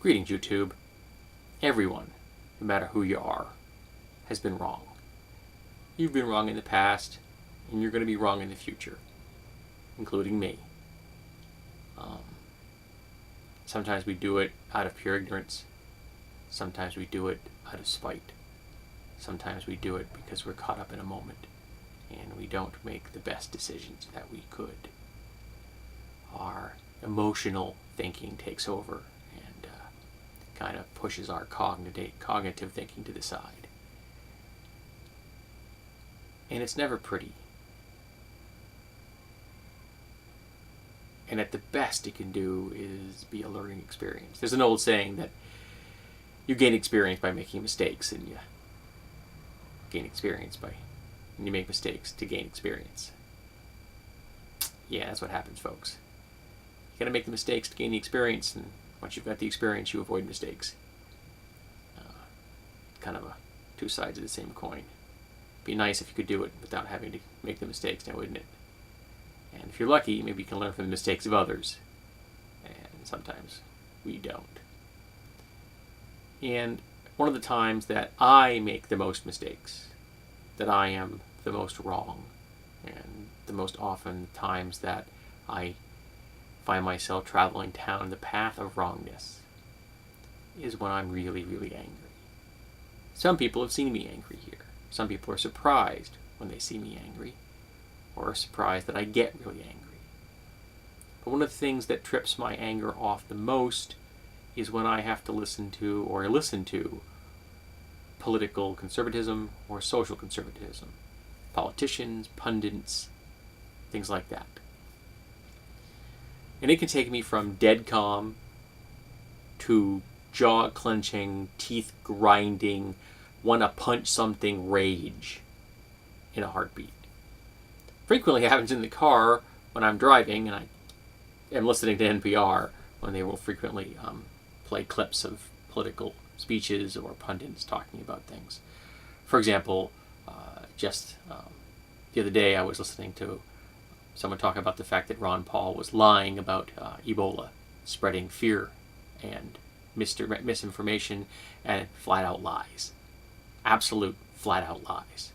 Greetings, YouTube. Everyone, no matter who you are, has been wrong. You've been wrong in the past, and you're going to be wrong in the future, including me. Sometimes we do it out of pure ignorance. Sometimes we do it out of spite. Sometimes we do it because we're caught up in a moment, and we don't make the best decisions that we could. Our emotional thinking takes over and kind of pushes our cognitive thinking to the side. And it's never pretty. And at the best it can do is be a learning experience. There's an old saying that you gain experience by making mistakes, and you gain experience when you make mistakes to gain experience. Yeah, that's what happens, folks. You gotta make the mistakes to gain the experience, and once you've got the experience, you avoid mistakes. Kind of two sides of the same coin. Be nice if you could do it without having to make the mistakes, now wouldn't it? And if you're lucky, maybe you can learn from the mistakes of others. And sometimes we don't. And one of the times that I make the most mistakes, that I am the most wrong, and the most often times that I find myself traveling down the path of wrongness, is when I'm really, really angry. Some people have seen me angry here. Some people are surprised when they see me angry, or are surprised that I get really angry. But one of the things that trips my anger off the most is when I have to listen to political conservatism or social conservatism. Politicians, pundits, things like that. And it can take me from dead calm to jaw-clenching, teeth-grinding, wanna-punch-something rage in a heartbeat. Frequently happens in the car when I'm driving and I am listening to NPR, when they will frequently play clips of political speeches or pundits talking about things. For example, just the other day I was listening to someone talk about the fact that Ron Paul was lying about Ebola, spreading fear and misinformation and flat-out lies. Absolute flat-out lies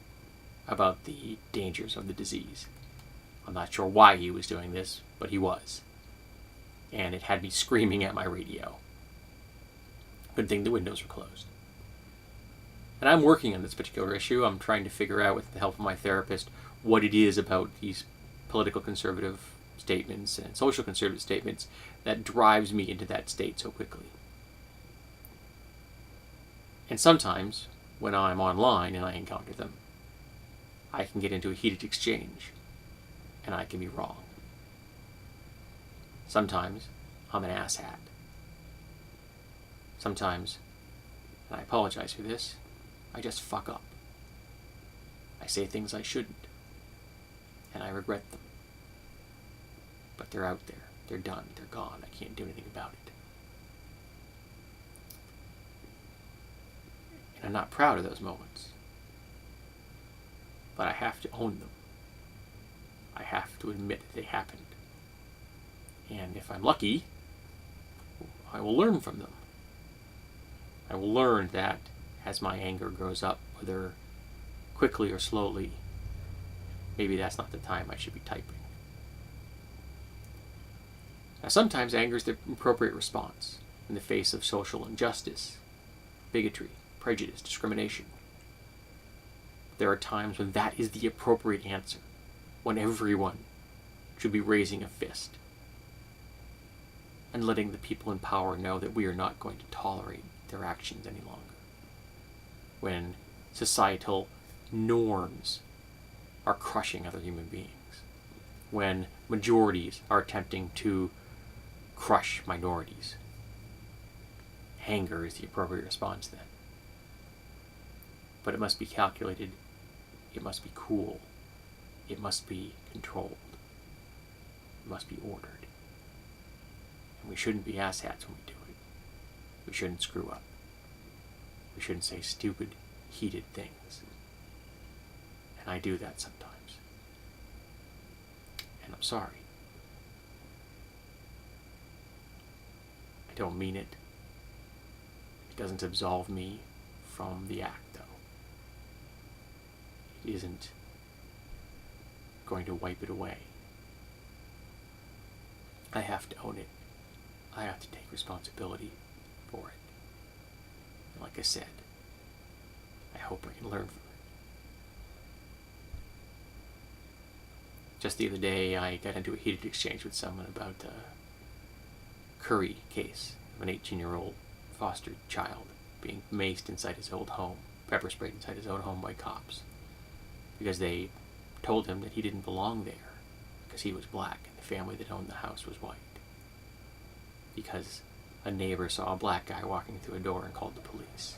about the dangers of the disease. I'm not sure why he was doing this, but he was. And it had me screaming at my radio. Good thing the windows were closed. And I'm working on this particular issue. I'm trying to figure out, with the help of my therapist, what it is about these political conservative statements and social conservative statements that drives me into that state so quickly. And sometimes, when I'm online and I encounter them, I can get into a heated exchange, and I can be wrong. Sometimes I'm an asshat. Sometimes, and I apologize for this, I just fuck up. I say things I shouldn't, and I regret them. But they're out there. They're done. They're gone. I can't do anything about it. And I'm not proud of those moments. But I have to own them. I have to admit that they happened. And if I'm lucky, I will learn from them. I will learn that as my anger grows up, whether quickly or slowly, maybe that's not the time I should be typing. Now, sometimes anger is the appropriate response in the face of social injustice, bigotry, prejudice, discrimination. There are times when that is the appropriate answer, when everyone should be raising a fist and letting the people in power know that we are not going to tolerate their actions any longer. When societal norms are crushing other human beings. When majorities are attempting to crush minorities. Anger is the appropriate response then. But it must be calculated. It must be cool. It must be controlled. It must be ordered. And we shouldn't be asshats when we do it. We shouldn't screw up. We shouldn't say stupid, heated things. And I do that sometimes. And I'm sorry. I don't mean it. It doesn't absolve me from the act, though. It isn't going to wipe it away. I have to own it. I have to take responsibility for it. And like I said, I hope I can learn from it. Just the other day, I got into a heated exchange with someone about a Curry case of an 18-year-old foster child being maced inside his old home, pepper sprayed inside his own home by cops, because they told him that he didn't belong there because he was black and the family that owned the house was white. Because a neighbor saw a black guy walking through a door and called the police.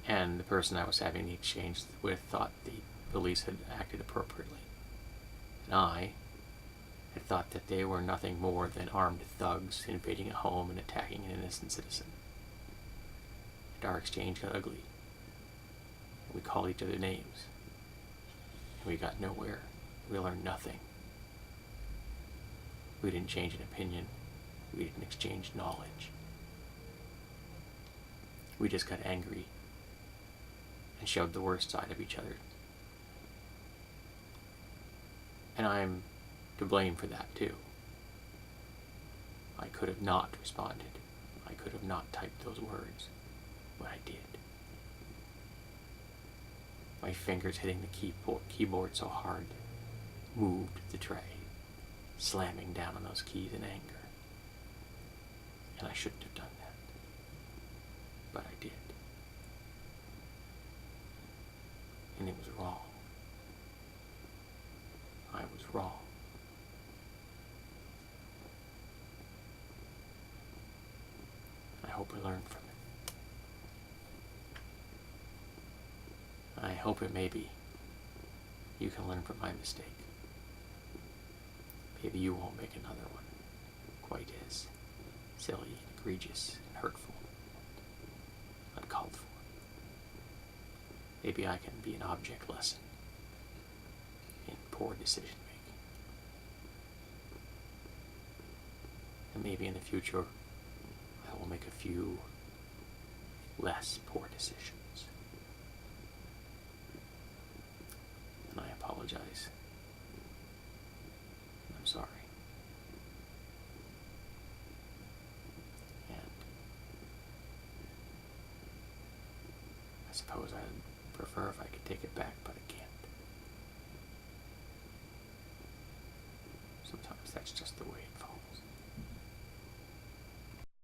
And the person I was having the exchange with thought the police had acted appropriately. And I had thought that they were nothing more than armed thugs invading a home and attacking an innocent citizen. And our exchange got ugly. And we called each other names. And we got nowhere. We learned nothing. We didn't change an opinion. We didn't exchange knowledge. We just got angry and showed the worst side of each other. And I'm to blame for that too. I could have not responded. I could have not typed those words, but I did. My fingers hitting the keyboard so hard moved the tray, slamming down on those keys in anger. And I shouldn't have done that, but I did. And it was wrong. I was wrong. I hope I learned from it. I hope it maybe you can learn from my mistake. Maybe you won't make another one quite as silly and egregious and hurtful, uncalled for. Maybe I can be an object lesson in poor decision making. And maybe in the future, I will make a few less poor decisions. And I apologize. I'm sorry. And I suppose I'd prefer if I could take it back, but I can't.